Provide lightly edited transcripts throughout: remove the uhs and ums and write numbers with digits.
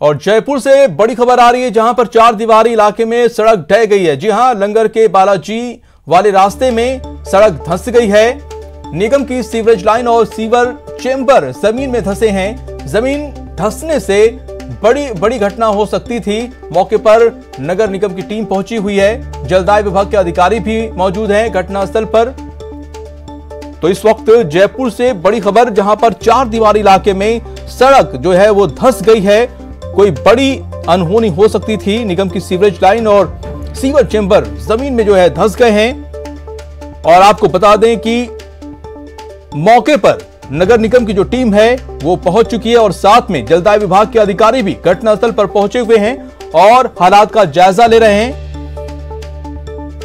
और जयपुर से बड़ी खबर आ रही है, जहां पर चार दीवारी इलाके में सड़क ढह गई है। जी हां, लंगर के बालाजी वाले रास्ते में सड़क धंस गई है। निगम की सीवरेज लाइन और सीवर चेंबर जमीन में धंसे हैं। जमीन धंसने से बड़ी घटना हो सकती थी। मौके पर नगर निगम की टीम पहुंची हुई है। जलदाय विभाग के अधिकारी भी मौजूद हैं घटनास्थल पर। तो इस वक्त जयपुर से बड़ी खबर, जहां पर चार दीवारी इलाके में सड़क जो है वो धंस गई है। कोई बड़ी अनहोनी हो सकती थी। निगम की सीवरेज लाइन और सीवर चेंबर जमीन में जो है धंस गए हैं। और आपको बता दें कि मौके पर नगर निगम की जो टीम है वो पहुंच चुकी है और साथ में जलदाय विभाग के अधिकारी भी घटनास्थल पर पहुंचे हुए हैं और हालात का जायजा ले रहे हैं।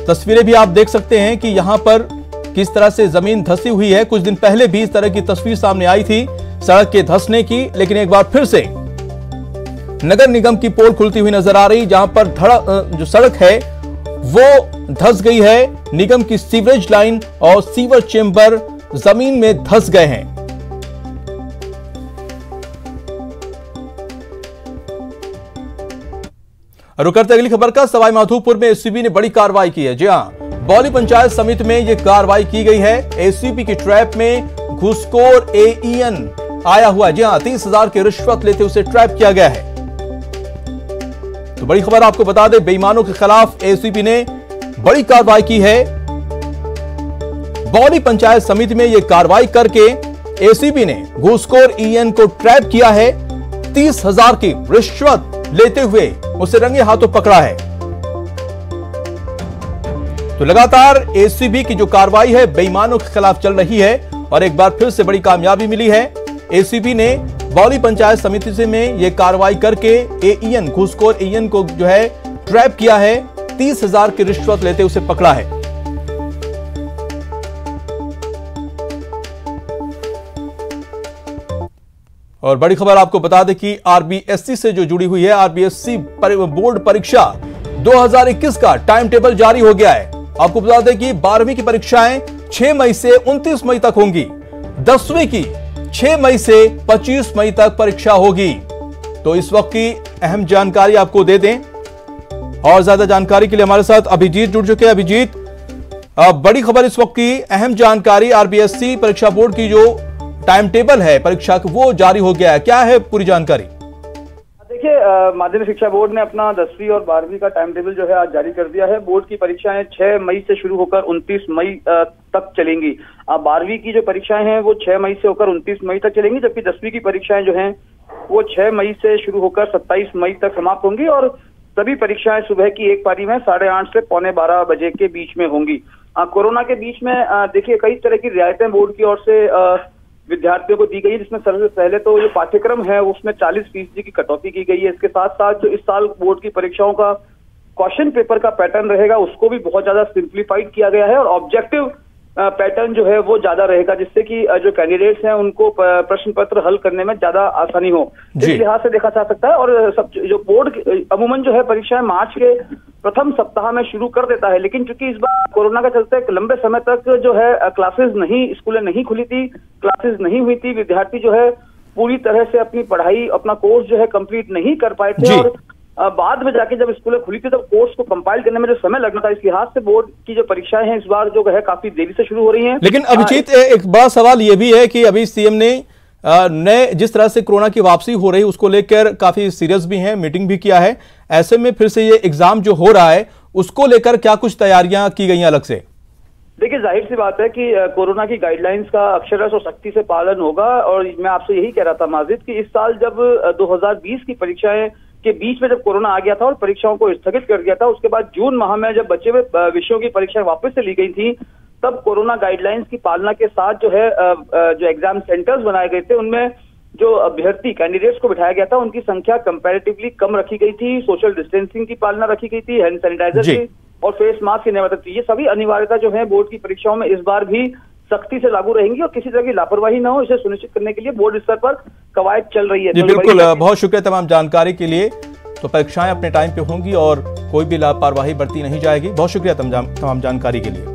तस्वीरें भी आप देख सकते हैं कि यहां पर किस तरह से जमीन धंसी हुई है। कुछ दिन पहले भी इस तरह की तस्वीर सामने आई थी सड़क के धंसने की, लेकिन एक बार फिर से नगर निगम की पोल खुलती हुई नजर आ रही, जहां पर जो सड़क है वो धंस गई है। निगम की सीवरेज लाइन और सीवर चेंबर जमीन में धंस गए हैं। रुक करते अगली खबर का। सवाई माधोपुर में एसीबी ने बड़ी कार्रवाई की है। जी हां, बौली पंचायत समिति में यह कार्रवाई की गई है। एसीबी की ट्रैप में घूसखोर एईएन आया हुआ है। जी हां, 30,000 की रिश्वत लेते उसे ट्रैप किया गया है। तो बड़ी खबर आपको बता दें, बेईमानों के खिलाफ एसीबी ने बड़ी कार्रवाई की है। बौली पंचायत समिति में यह कार्रवाई करके एसीबी ने घूसखोर एईएन को ट्रैप किया है। 30,000 की रिश्वत लेते हुए उसे रंगे हाथों पकड़ा है। तो लगातार एसीबी की जो कार्रवाई है बेईमानों के खिलाफ चल रही है और एक बार फिर से बड़ी कामयाबी मिली है। एसीबी ने बौली पंचायत समिति से में यह कार्रवाई करके एईएन घूसखोर एईएन को जो है ट्रैप किया है। 30,000 की रिश्वत लेते उसे पकड़ा है। और बड़ी खबर आपको बता दें कि आरबीएससी से जो जुड़ी हुई है, आरबीएससी बोर्ड परीक्षा 2021 का टाइम टेबल जारी हो गया है। आपको बता दें कि 12वीं की परीक्षाएं 6 मई से 29 मई तक होंगी। 10वीं की 6 मई से 25 मई तक परीक्षा होगी। तो इस वक्त की अहम जानकारी आपको दे दें और ज्यादा जानकारी के लिए हमारे साथ अभिजीत जुड़ चुके हैं। अभिजीत, बड़ी खबर इस वक्त की अहम जानकारी, आरबीएससी परीक्षा बोर्ड की जो टाइम टेबल है परीक्षा का वो जारी हो गया है। क्या है पूरी जानकारी? देखिए, माध्यमिक शिक्षा बोर्ड ने अपना 10वीं और 12वीं का टाइम टेबल जो है आज जारी कर दिया है। बोर्ड की परीक्षाएं 6 मई से शुरू होकर 29 मई तक चलेंगी। 12वीं की जो परीक्षाएं हैं वो 6 मई से होकर 29 मई तक चलेंगी, जबकि 10वीं की परीक्षाएं जो हैं वो 6 मई से शुरू होकर 27 मई तक समाप्त होंगी। और सभी परीक्षाएं सुबह की एक पारी में 8:30 से 11:45 बजे के बीच में होंगी। कोरोना के बीच में देखिए कई तरह की रियायतें बोर्ड की ओर से विद्यार्थियों को दी गई है, जिसमें सबसे पहले तो जो पाठ्यक्रम है उसमें 40% की कटौती की गई है। इसके साथ साथ जो इस साल बोर्ड की परीक्षाओं का क्वेश्चन पेपर का पैटर्न रहेगा उसको भी बहुत ज्यादा सिंप्लीफाइड किया गया है और ऑब्जेक्टिव पैटर्न जो है वो ज्यादा रहेगा, जिससे कि जो कैंडिडेट्स हैं उनको प्रश्न पत्र हल करने में ज्यादा आसानी हो, इस लिहाज से देखा जा सकता है। और सब जो बोर्ड अमूमन जो है परीक्षाएं मार्च के प्रथम सप्ताह में शुरू कर देता है, लेकिन चूंकि इस बार कोरोना के चलते लंबे समय तक जो है क्लासेस नहीं, स्कूलें नहीं खुली थी, क्लासेस नहीं हुई थी, विद्यार्थी जो है पूरी तरह से अपनी पढ़ाई, अपना कोर्स जो है कंप्लीट नहीं कर पाए थे। और बाद में जाके जब स्कूलें खुली थी तब कोर्स को कंपाइल करने में जो समय लगना था, इस लिहाज से बोर्ड की जो परीक्षाएं हैं इस बार जो है काफी देरी से शुरू हो रही हैं। लेकिन अभिजीत, एक बड़ा सवाल यह भी है कि अभी सीएम ने नए जिस तरह से कोरोना की वापसी हो रही उसको लेकर काफी सीरियस भी हैं, मीटिंग भी किया है। ऐसे में फिर से ये एग्जाम जो हो रहा है उसको लेकर क्या कुछ तैयारियां की गई अलग से? देखिए, जाहिर सी बात है कि कोरोना की गाइडलाइंस का अक्षरशः और सख्ती से पालन होगा। और मैं आपसे यही कह रहा था माजिद कि इस साल जब 2020 की परीक्षाएं के बीच में जब कोरोना आ गया था और परीक्षाओं को स्थगित कर दिया था, उसके बाद जून माह में जब बचे हुए विषयों की परीक्षाएं वापस से ली गई थी, तब कोरोना गाइडलाइंस की पालना के साथ जो है जो एग्जाम सेंटर्स बनाए गए थे उनमें जो अभ्यर्थी कैंडिडेट्स को बिठाया गया था उनकी संख्या कंपैरेटिवली कम रखी गई थी। सोशल डिस्टेंसिंग की पालना रखी गई थी, हैंड सैनिटाइजर की और फेस मास्क की अनिवार्यता थी। ये सभी अनिवार्यता जो है बोर्ड की परीक्षाओं में इस बार भी सख्ती से लागू रहेंगी और किसी तरह की लापरवाही न हो, इसे सुनिश्चित करने के लिए बोर्ड स्तर पर कवायद चल रही है। जी बिल्कुल, बहुत शुक्रिया तमाम जानकारी के लिए। तो परीक्षाएं अपने टाइम पे होंगी और कोई भी लापरवाही बरती नहीं जाएगी। बहुत शुक्रिया तमाम जानकारी के लिए।